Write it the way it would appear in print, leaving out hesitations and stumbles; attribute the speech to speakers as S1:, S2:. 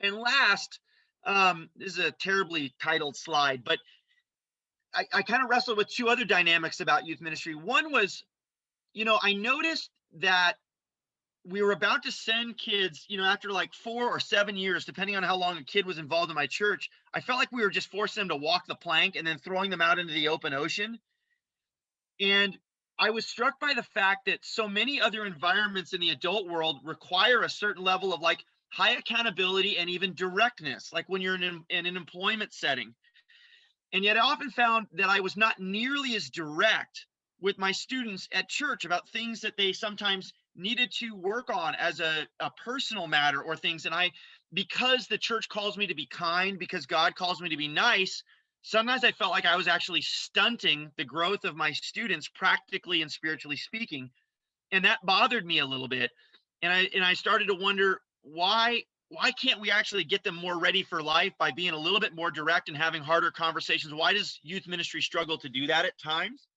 S1: And last, this is a terribly titled slide, but I kind of wrestled with two other dynamics about youth ministry. One was, I noticed that we were about to send kids, after like 4 or 7 years, depending on how long a kid was involved in my church. I felt like we were just forcing them to walk the plank and then throwing them out into the open ocean. And I was struck by the fact that so many other environments in the adult world require a certain level of like high accountability and even directness, like when you're in an employment setting. And yet I often found that I was not nearly as direct with my students at church about things that they sometimes needed to work on as a personal matter or things. And because the church calls me to be kind, because God calls me to be nice, sometimes I felt like I was actually stunting the growth of my students, practically and spiritually speaking. And that bothered me a little bit. And I started to wonder why can't we actually get them more ready for life by being a little bit more direct and having harder conversations? Why does youth ministry struggle to do that at times?